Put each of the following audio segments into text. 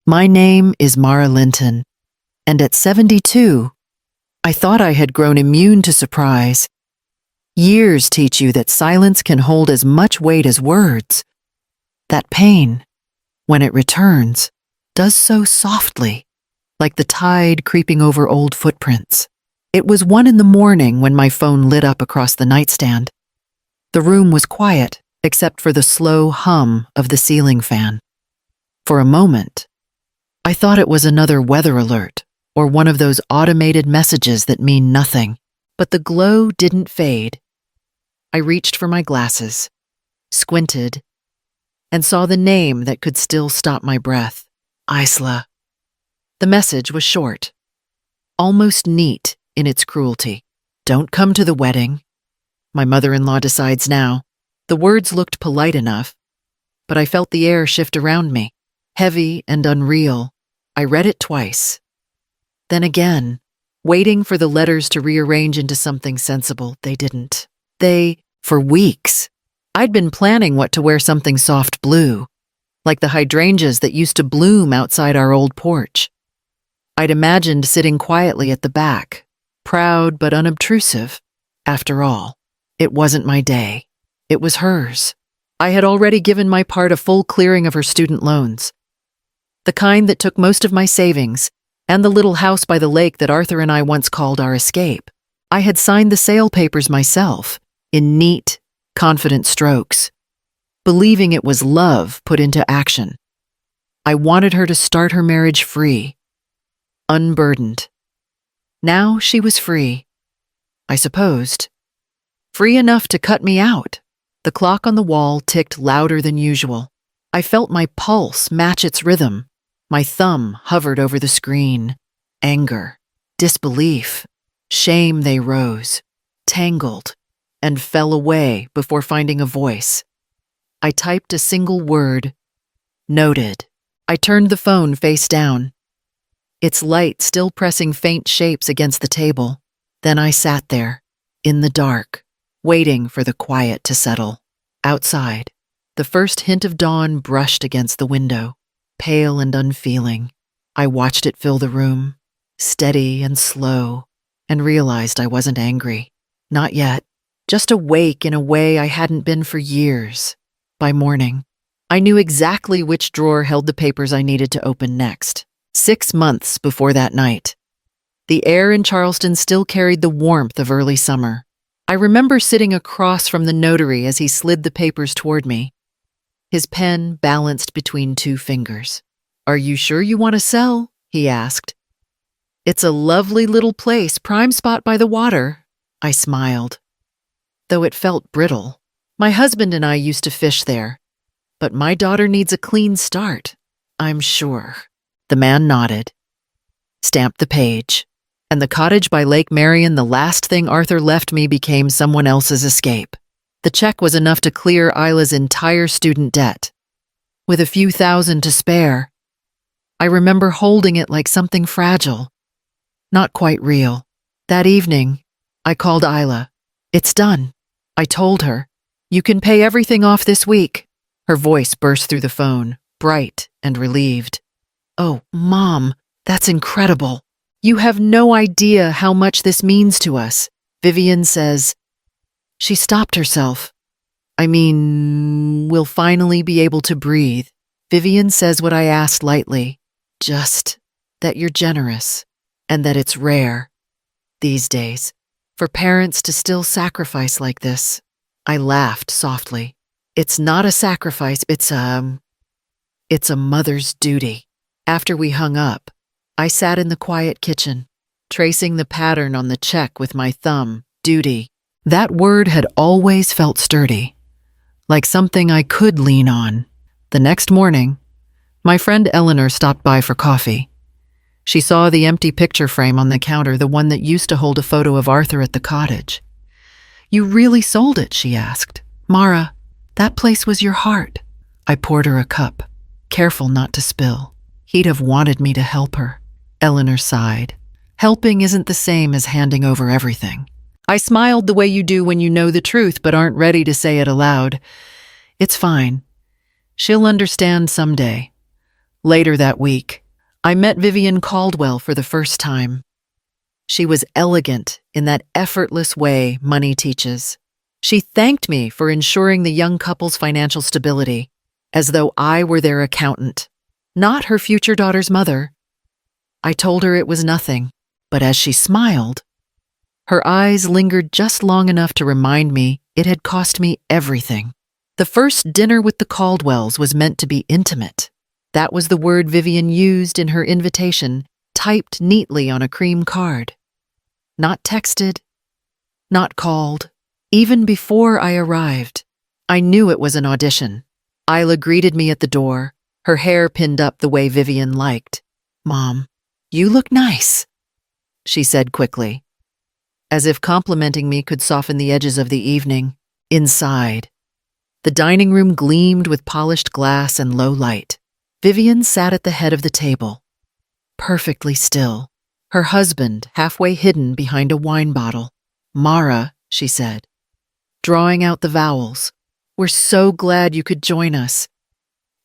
My name is Mara Linton, and at 72, I thought I had grown immune to surprise. Years teach you that silence can hold as much weight as words. That pain, when it returns, does so softly, like the tide creeping over old footprints. It was 1 a.m. when my phone lit up across the nightstand. The room was quiet, except for the slow hum of the ceiling fan. For a moment, I thought it was another weather alert or one of those automated messages that mean nothing, but the glow didn't fade. I reached for my glasses, squinted, and saw the name that could still stop my breath, Isla. The message was short, almost neat in its cruelty. Don't come to the wedding. My mother-in-law decides now. The words looked polite enough, but I felt the air shift around me, heavy and unreal. I read it twice. Then again, waiting for the letters to rearrange into something sensible. They didn't. For weeks, I'd been planning what to wear, something soft blue, like the hydrangeas that used to bloom outside our old porch. I'd imagined sitting quietly at the back, proud but unobtrusive. After all, it wasn't my day. It was hers. I had already given my part a full clearing of her student loans, the kind that took most of my savings, and the little house by the lake that Arthur and I once called our escape. I had signed the sale papers myself, in neat, confident strokes, believing it was love put into action. I wanted her to start her marriage free, unburdened. Now she was free, I supposed. Free enough to cut me out. The clock on the wall ticked louder than usual. I felt my pulse match its rhythm. My thumb hovered over the screen. Anger, disbelief, shame, they rose, tangled, and fell away before finding a voice. I typed a single word. Noted. I turned the phone face down, its light still pressing faint shapes against the table. Then I sat there, in the dark, waiting for the quiet to settle. Outside, the first hint of dawn brushed against the window, pale and unfeeling. I watched it fill the room, steady and slow, and realized I wasn't angry. Not yet. Just awake in a way I hadn't been for years. By morning, I knew exactly which drawer held the papers I needed to open next. 6 months before that night, the air in Charleston still carried the warmth of early summer. I remember sitting across from the notary as he slid the papers toward me, his pen balanced between 2 fingers. "Are you sure you want to sell?" he asked. "It's a lovely little place, prime spot by the water." I smiled, though it felt brittle. My husband and I used to fish there, but my daughter needs a clean start, I'm sure. The man nodded, stamped the page, and the cottage by Lake Marion, the last thing Arthur left me, became someone else's escape. The check was enough to clear Isla's entire student debt, with a few thousand to spare. I remember holding it like something fragile, not quite real. That evening, I called Isla. "It's done," I told her. "You can pay everything off this week." Her voice burst through the phone, bright and relieved. "Oh, Mom, that's incredible. You have no idea how much this means to us. Vivian says..." She stopped herself. "We'll finally be able to breathe." Vivian says what I asked lightly. Just that you're generous, and that it's rare, these days, for parents to still sacrifice like this. I laughed softly. "It's not a sacrifice, it's a mother's duty." After we hung up, I sat in the quiet kitchen, tracing the pattern on the check with my thumb. Duty. That word had always felt sturdy, like something I could lean on. The next morning, my friend Eleanor stopped by for coffee. She saw the empty picture frame on the counter, the one that used to hold a photo of Arthur at the cottage. "You really sold it?" she asked. "Mara, that place was your heart." I poured her a cup, careful not to spill. He'd have wanted me to help her. Eleanor sighed. "Helping isn't the same as handing over everything." I smiled the way you do when you know the truth but aren't ready to say it aloud. "It's fine. She'll understand someday. Later that week, I met Vivian Caldwell for the first time. She was elegant in that effortless way money teaches. She thanked me for ensuring the young couple's financial stability, as though I were their accountant, not her future daughter's mother. I told her it was nothing, but as she smiled, her eyes lingered just long enough to remind me it had cost me everything. The first dinner with the Caldwells was meant to be intimate. That was the word Vivian used in her invitation, typed neatly on a cream card. Not texted, not called. Even before I arrived, I knew it was an audition. Isla greeted me at the door, her hair pinned up the way Vivian liked. "Mom, you look nice," she said quickly. As if complimenting me could soften the edges of the evening. Inside, the dining room gleamed with polished glass and low light. Vivian sat at the head of the table, perfectly still, her husband halfway hidden behind a wine bottle. "Mara," she said, drawing out the vowels, "we're so glad you could join us.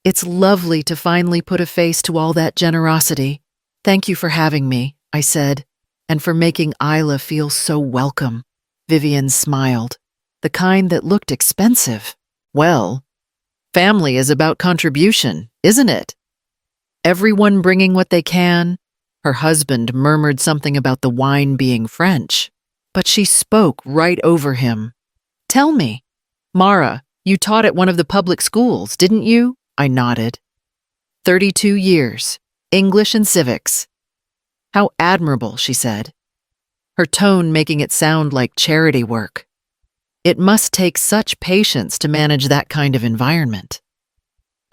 It's lovely to finally put a face to all that generosity. Thank you for having me," I said, "and for making Isla feel so welcome." Vivian smiled, the kind that looked expensive. "Well, family is about contribution, isn't it? Everyone bringing what they can." Her husband murmured something about the wine being French, but she spoke right over him. "Tell me, Mara, you taught at one of the public schools, didn't you?" I nodded. 32 years, English and civics." "How admirable," she said, her tone making it sound like charity work. "It must take such patience to manage that kind of environment."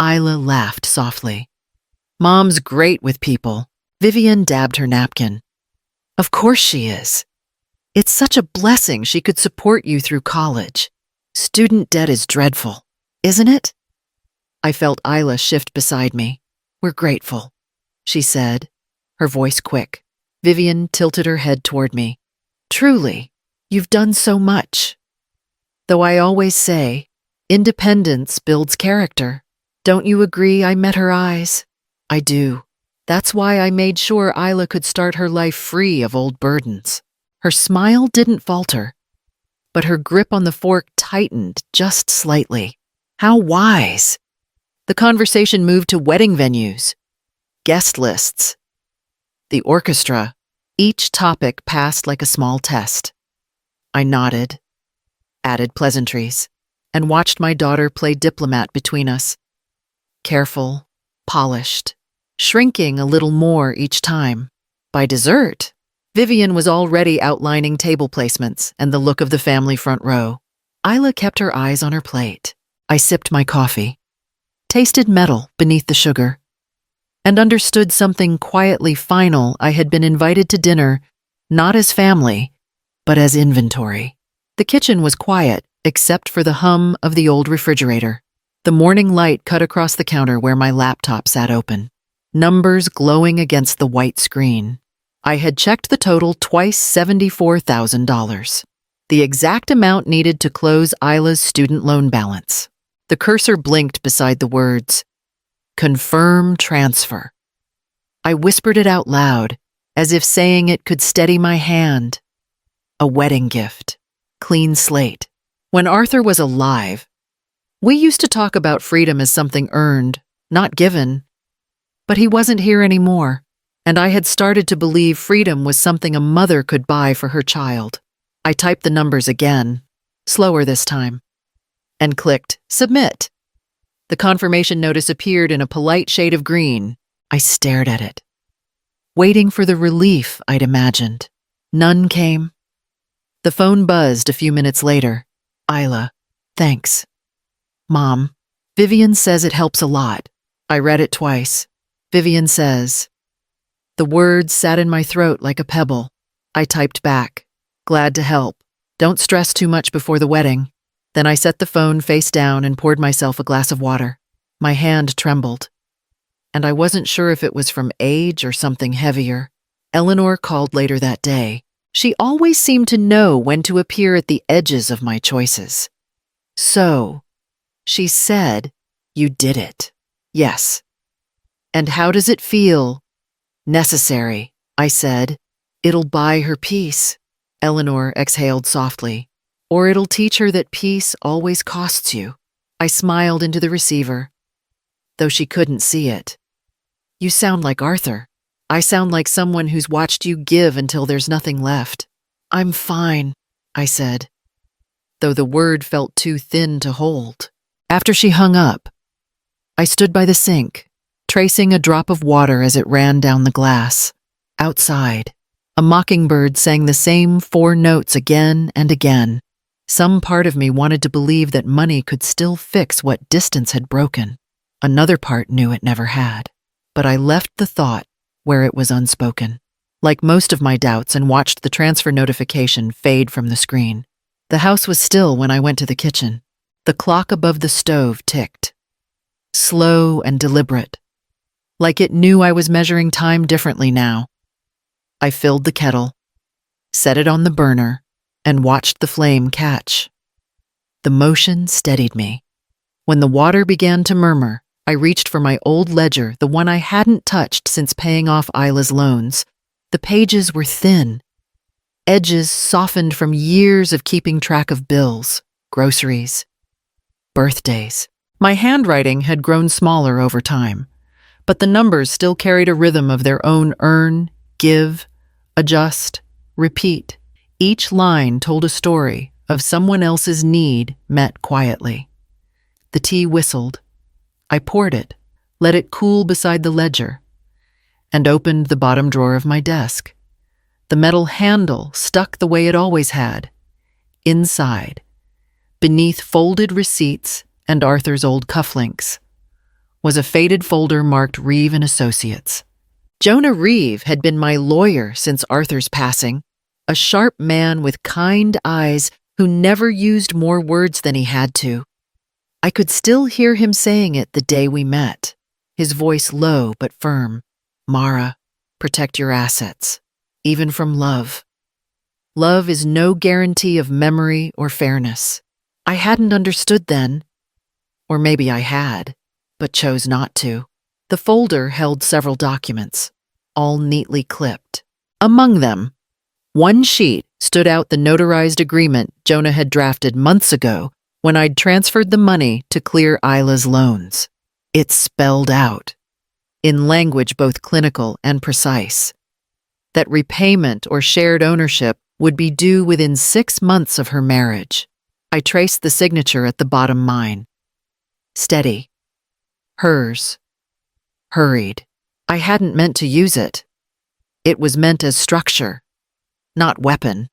Isla laughed softly. "Mom's great with people." Vivian dabbed her napkin. "Of course she is. It's such a blessing she could support you through college. Student debt is dreadful, isn't it?" I felt Isla shift beside me. "We're grateful," she said, her voice quick. Vivian tilted her head toward me. "Truly, you've done so much. Though I always say, independence builds character. Don't you agree I met her eyes?" "I do. That's why I made sure Isla could start her life free of old burdens." Her smile didn't falter, but her grip on the fork tightened just slightly. How wise! The conversation moved to wedding venues, guest lists, the orchestra. Each topic passed like a small test. I nodded, added pleasantries, and watched my daughter play diplomat between us. Careful, polished, shrinking a little more each time. By dessert, Vivian was already outlining table placements and the look of the family front row. Isla kept her eyes on her plate. I sipped my coffee, tasted metal beneath the sugar, and understood something quietly final. I had been invited to dinner, not as family, but as inventory. The kitchen was quiet, except for the hum of the old refrigerator. The morning light cut across the counter where my laptop sat open, numbers glowing against the white screen. I had checked the total twice, $74,000. The exact amount needed to close Isla's student loan balance. The cursor blinked beside the words, "Confirm transfer." I whispered it out loud, as if saying it could steady my hand. A wedding gift. Clean slate. When Arthur was alive, we used to talk about freedom as something earned, not given. But he wasn't here anymore, and I had started to believe freedom was something a mother could buy for her child. I typed the numbers again, slower this time, and clicked Submit. The confirmation notice appeared in a polite shade of green. I stared at it, waiting for the relief I'd imagined. None came. The phone buzzed a few minutes later. "Isla, thanks." "Mom, Vivian says it helps a lot." I read it twice. Vivian says. The words sat in my throat like a pebble. I typed back, "Glad to help. Don't stress too much before the wedding." Then I set the phone face down and poured myself a glass of water. My hand trembled, and I wasn't sure if it was from age or something heavier. Eleanor called later that day. She always seemed to know when to appear at the edges of my choices. "So," she said, "you did it." "Yes." And how does it feel? Necessary, I said. It'll buy her peace, Eleanor exhaled softly. Or it'll teach her that peace always costs you. I smiled into the receiver, though she couldn't see it. You sound like Arthur. I sound like someone who's watched you give until there's nothing left. I'm fine, I said, though the word felt too thin to hold. After she hung up, I stood by the sink, tracing a drop of water as it ran down the glass. Outside, a mockingbird sang the same 4 notes again and again. Some part of me wanted to believe that money could still fix what distance had broken. Another part knew it never had. But I left the thought where it was unspoken, like most of my doubts, and watched the transfer notification fade from the screen. The house was still when I went to the kitchen. The clock above the stove ticked, slow and deliberate, like it knew I was measuring time differently now. I filled the kettle, set it on the burner, and watched the flame catch. The motion steadied me. When the water began to murmur, I reached for my old ledger, the one I hadn't touched since paying off Isla's loans. The pages were thin, edges softened from years of keeping track of bills, groceries, birthdays. My handwriting had grown smaller over time, but the numbers still carried a rhythm of their own: earn, give, adjust, repeat. Each line told a story of someone else's need met quietly. The tea whistled. I poured it, let it cool beside the ledger, and opened the bottom drawer of my desk. The metal handle stuck the way it always had. Inside, beneath folded receipts and Arthur's old cufflinks, was a faded folder marked Reeve and Associates. Jonah Reeve had been my lawyer since Arthur's passing, a sharp man with kind eyes who never used more words than he had to. I could still hear him saying it the day we met, his voice low but firm. Mara, protect your assets, even from love. Love is no guarantee of memory or fairness. I hadn't understood then, or maybe I had, but chose not to. The folder held several documents, all neatly clipped. Among them, one sheet stood out: the notarized agreement Jonah had drafted months ago when I'd transferred the money to clear Isla's loans. It spelled out, in language both clinical and precise, that repayment or shared ownership would be due within 6 months of her marriage. I traced the signature at the bottom: mine. Steady. Hers. Hurried. I hadn't meant to use it. It was meant as structure, not weapon.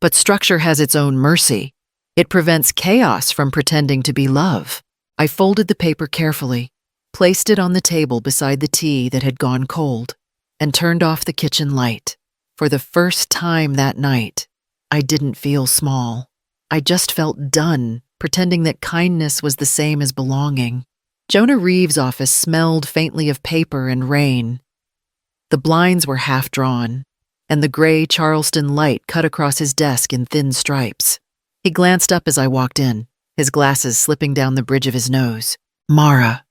But structure has its own mercy. It prevents chaos from pretending to be love. I folded the paper carefully, placed it on the table beside the tea that had gone cold, and turned off the kitchen light. For the first time that night, I didn't feel small. I just felt done, pretending that kindness was the same as belonging. Jonah Reeve's office smelled faintly of paper and rain. The blinds were half drawn, and the gray Charleston light cut across his desk in thin stripes. He glanced up as I walked in, his glasses slipping down the bridge of his nose. Mara,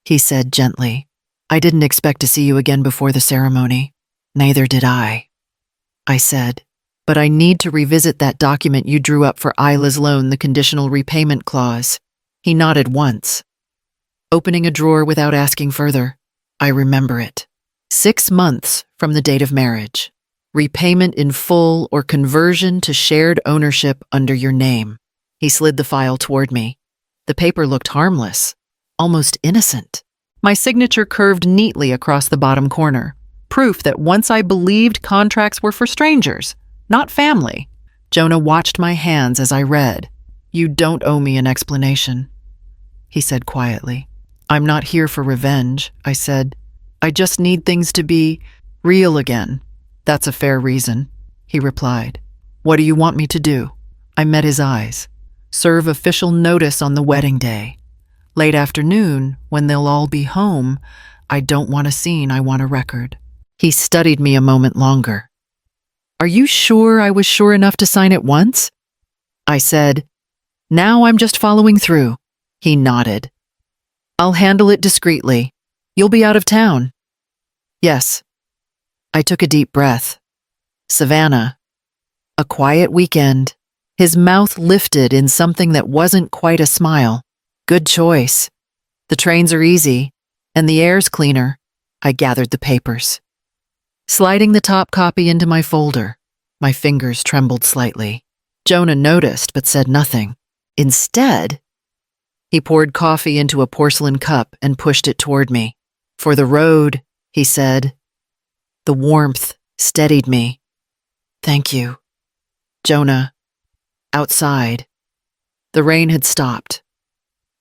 he said gently, I didn't expect to see you again before the ceremony. Neither did I said, but I need to revisit that document you drew up for Isla's loan, the conditional repayment clause. He nodded once, opening a drawer without asking further. I remember it. 6 months from the date of marriage. Repayment in full or conversion to shared ownership under your name. He slid the file toward me. The paper looked harmless, almost innocent. My signature curved neatly across the bottom corner, proof that once I believed contracts were for strangers, not family. Jonah watched my hands as I read. You don't owe me an explanation, he said quietly. I'm not here for revenge, I said. I just need things to be real again. That's a fair reason, he replied. What do you want me to do? I met his eyes. Serve official notice on the wedding day. Late afternoon, when they'll all be home. I don't want a scene, I want a record. He studied me a moment longer. Are you sure I was sure enough to sign it once? I said. Now I'm just following through. He nodded. I'll handle it discreetly. You'll be out of town. Yes. I took a deep breath. Savannah. A quiet weekend. His mouth lifted in something that wasn't quite a smile. Good choice. The trains are easy, and the air's cleaner. I gathered the papers. Sliding the top copy into my folder, my fingers trembled slightly. Jonah noticed but said nothing. Instead, he poured coffee into a porcelain cup and pushed it toward me. For the road, he said. The warmth steadied me. Thank you. Jonah. Outside. The rain had stopped.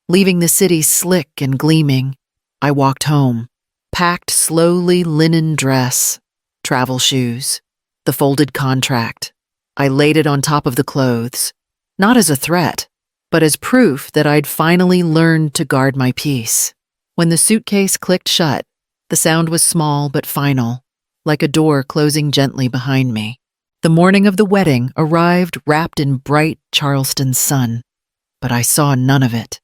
Leaving the city slick and gleaming, I walked home. Packed slowly linen dress, travel shoes, the folded contract. I laid it on top of the clothes, not as a threat, but as proof that I'd finally learned to guard my peace. When the suitcase clicked shut, the sound was small but final, like a door closing gently behind me. The morning of the wedding arrived wrapped in bright Charleston sun, but I saw none of it.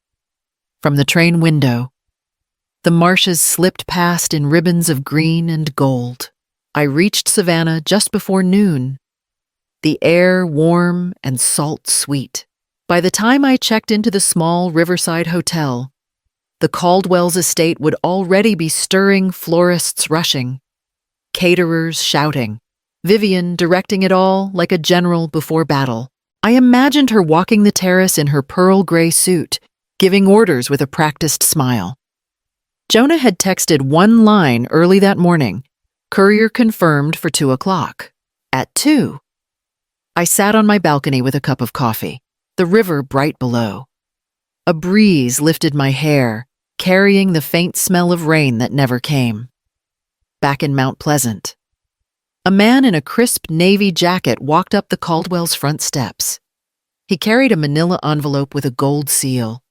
From the train window, the marshes slipped past in ribbons of green and gold. I reached Savannah just before noon, the air warm and salt sweet. By the time I checked into the small riverside hotel, the Caldwell's estate would already be stirring, florists rushing, caterers shouting, Vivian directing it all like a general before battle. I imagined her walking the terrace in her pearl gray suit, giving orders with a practiced smile. Jonah had texted one line early that morning, courier confirmed for 2 o'clock. At 2, I sat on my balcony with a cup of coffee, the river bright below. A breeze lifted my hair, carrying the faint smell of rain that never came. Back in Mount Pleasant, a man in a crisp navy jacket walked up the Caldwell's front steps. He carried a manila envelope with a gold seal.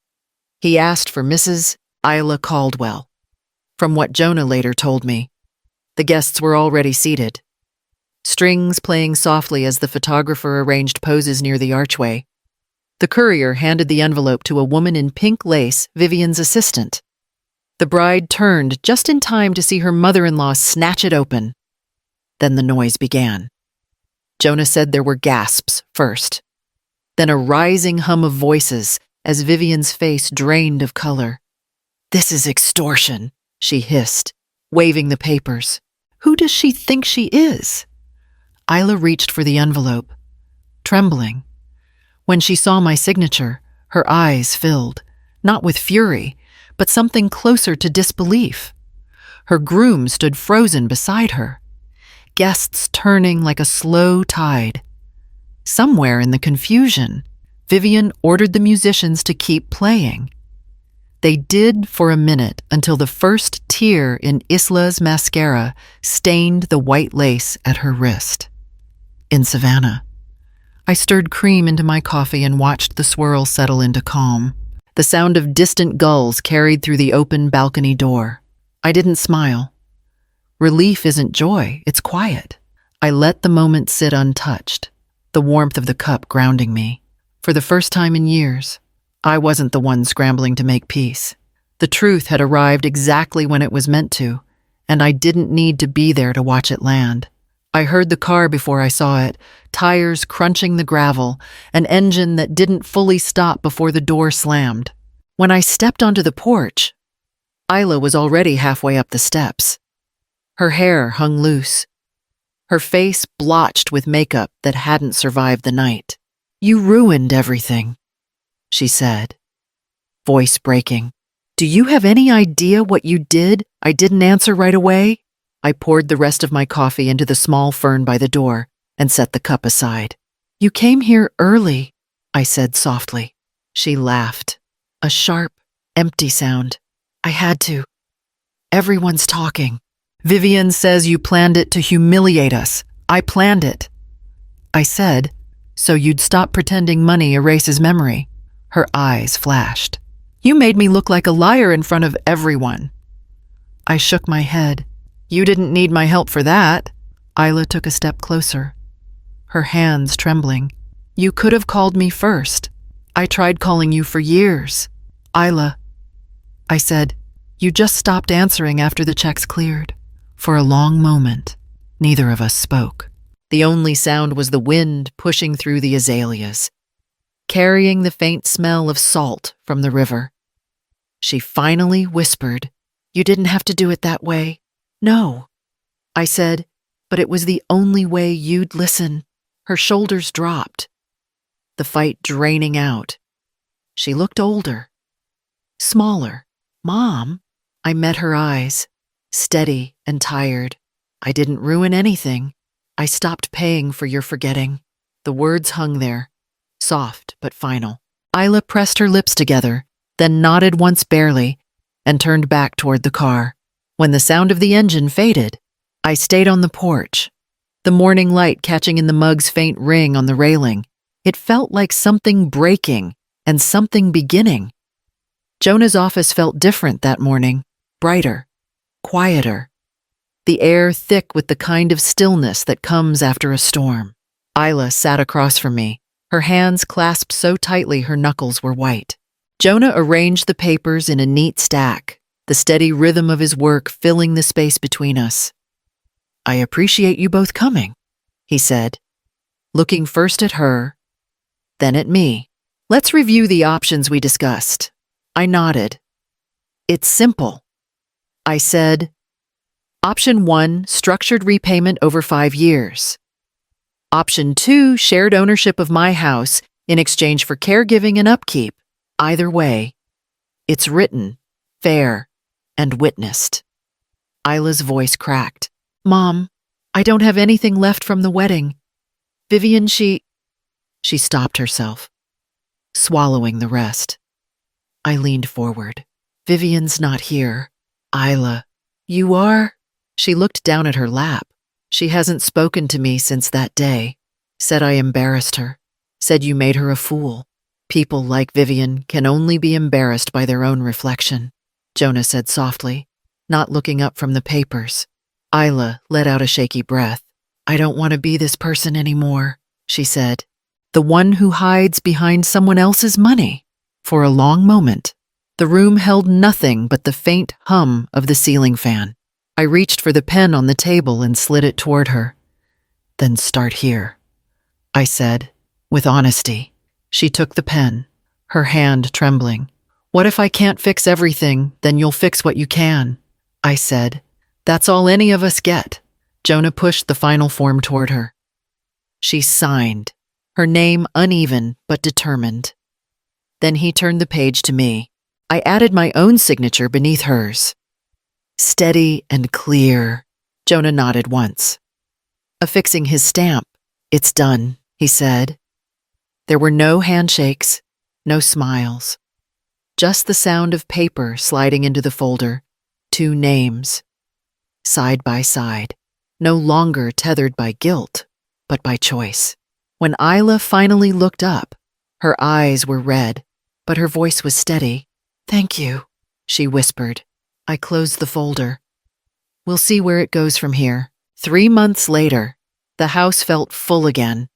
He asked for Mrs. Isla Caldwell. From what Jonah later told me, the guests were already seated. Strings playing softly as the photographer arranged poses near the archway. The courier handed the envelope to a woman in pink lace, Vivian's assistant. The bride turned just in time to see her mother-in-law snatch it open. Then the noise began. Jonah said there were gasps first, then a rising hum of voices as Vivian's face drained of color. "This is extortion," she hissed, waving the papers. "Who does she think she is?" Isla reached for the envelope, trembling. When she saw my signature, her eyes filled, not with fury, but something closer to disbelief. Her groom stood frozen beside her, guests turning like a slow tide. Somewhere in the confusion, Vivian ordered the musicians to keep playing. They did for a minute until the first tear in Isla's mascara stained the white lace at her wrist. In Savannah, I stirred cream into my coffee and watched the swirl settle into calm. The sound of distant gulls carried through the open balcony door. I didn't smile. Relief isn't joy, it's quiet. I let the moment sit untouched, the warmth of the cup grounding me. For the first time in years, I wasn't the one scrambling to make peace. The truth had arrived exactly when it was meant to, and I didn't need to be there to watch it land. I heard the car before I saw it, tires crunching the gravel, an engine that didn't fully stop before the door slammed. When I stepped onto the porch, Isla was already halfway up the steps. Her hair hung loose, her face blotched with makeup that hadn't survived the night. "You ruined everything," she said, voice breaking. "Do you have any idea what you did?" I didn't answer right away. I poured the rest of my coffee into the small fern by the door and set the cup aside. "You came here early," I said softly. She laughed, a sharp, empty sound. "I had to. Everyone's talking. Vivian says you planned it to humiliate us. I planned it." I said, "So you'd stop pretending money erases memory." Her eyes flashed. "You made me look like a liar in front of everyone." I shook my head. "You didn't need my help for that." Isla took a step closer, her hands trembling. "You could have called me first. I tried calling you for years." "Isla," I said, You just stopped answering after the checks cleared. For a long moment, neither of us spoke. The only sound was the wind pushing through the azaleas, carrying the faint smell of salt from the river. She finally whispered, "You didn't have to do it that way." "No," I said, "but it was the only way you'd listen." Her shoulders dropped, the fight draining out. She looked older, smaller. "Mom," I met her eyes, steady and tired. "I didn't ruin anything. I stopped paying for your forgetting." The words hung there, soft but final. Isla pressed her lips together, then nodded once barely, and turned back toward the car. When the sound of the engine faded, I stayed on the porch, the morning light catching in the mug's faint ring on the railing. It felt like something breaking and something beginning. Jonah's office felt different that morning, brighter, quieter. The air thick with the kind of stillness that comes after a storm. Isla sat across from me, her hands clasped so tightly her knuckles were white. Jonah arranged the papers in a neat stack, the steady rhythm of his work filling the space between us. "I appreciate you both coming," he said, looking first at her, then at me. "Let's review the options we discussed." I nodded. "It's simple," I said. Option 1, structured repayment over 5 years. Option 2, shared ownership of my house in exchange for caregiving and upkeep. Either way, it's written, fair, and witnessed. Isla's voice cracked. "Mom, I don't have anything left from the wedding. Vivian, she stopped herself, swallowing the rest. I leaned forward. "Vivian's not here." "Isla, you are?" She looked down at her lap. "She hasn't spoken to me since that day. Said I embarrassed her. Said you made her a fool. People like Vivian can only be embarrassed by their own reflection," Jonah said softly, not looking up from the papers. Isla let out a shaky breath. "I don't want to be this person anymore," she said. "The one who hides behind someone else's money." For a long moment, the room held nothing but the faint hum of the ceiling fan. I reached for the pen on the table and slid it toward her. "Then start here," I said, with honesty. She took the pen, her hand trembling. "What if I can't fix everything, then you'll fix what you can," I said. "That's all any of us get." Jonah pushed the final form toward her. She signed, her name uneven but determined. Then he turned the page to me. I added my own signature beneath hers. Steady and clear. Jonah nodded once. Affixing his stamp. "It's done," he said. There were no handshakes, no smiles. Just the sound of paper sliding into the folder. 2 names. Side by side. No longer tethered by guilt, but by choice. When Isla finally looked up, her eyes were red, but her voice was steady. "Thank you," she whispered. I closed the folder. "We'll see where it goes from here." 3 months later, the house felt full again,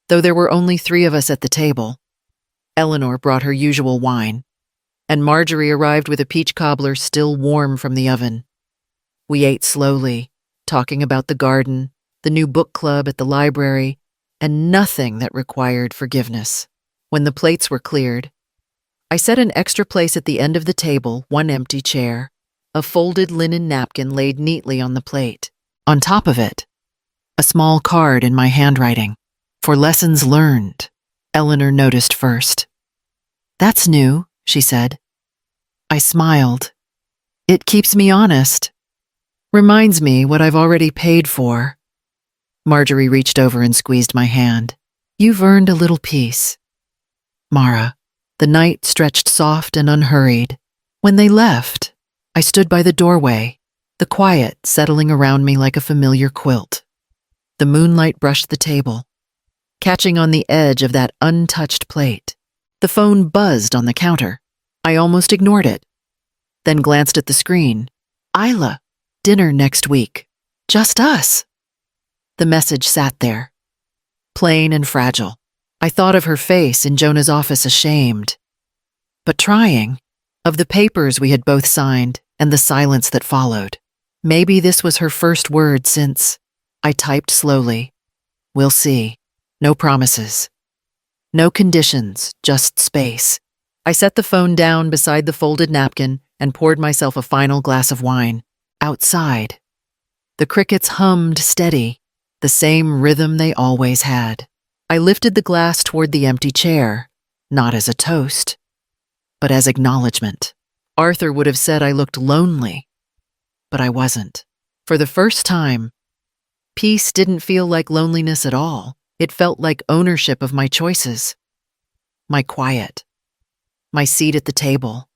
though there were only 3 of us at the table. Eleanor brought her usual wine, and Marjorie arrived with a peach cobbler still warm from the oven. We ate slowly, talking about the garden, the new book club at the library, and nothing that required forgiveness. When the plates were cleared, I set an extra place at the end of the table, 1 empty chair, a folded linen napkin laid neatly on the plate. On top of it, a small card in my handwriting. "For lessons learned," Eleanor noticed first. "That's new," she said. I smiled. "It keeps me honest. Reminds me what I've already paid for." Marjorie reached over and squeezed my hand. "You've earned a little peace." Mara. The night stretched soft and unhurried. When they left, I stood by the doorway, the quiet settling around me like a familiar quilt. The moonlight brushed the table, catching on the edge of that untouched plate. The phone buzzed on the counter. I almost ignored it, then glanced at the screen. "Isla, dinner next week. Just us." The message sat there, plain and fragile. I thought of her face in Jonah's office, ashamed, but trying, of the papers we had both signed, and the silence that followed. Maybe this was her first word since I typed slowly. We'll see. No promises. No conditions, just space. I set the phone down beside the folded napkin and poured myself a final glass of wine. Outside, the crickets hummed steady, the same rhythm they always had. I lifted the glass toward the empty chair, not as a toast, but as acknowledgement. Arthur would have said I looked lonely, but I wasn't. For the first time, peace didn't feel like loneliness at all. It felt like ownership of my choices, my quiet, my seat at the table.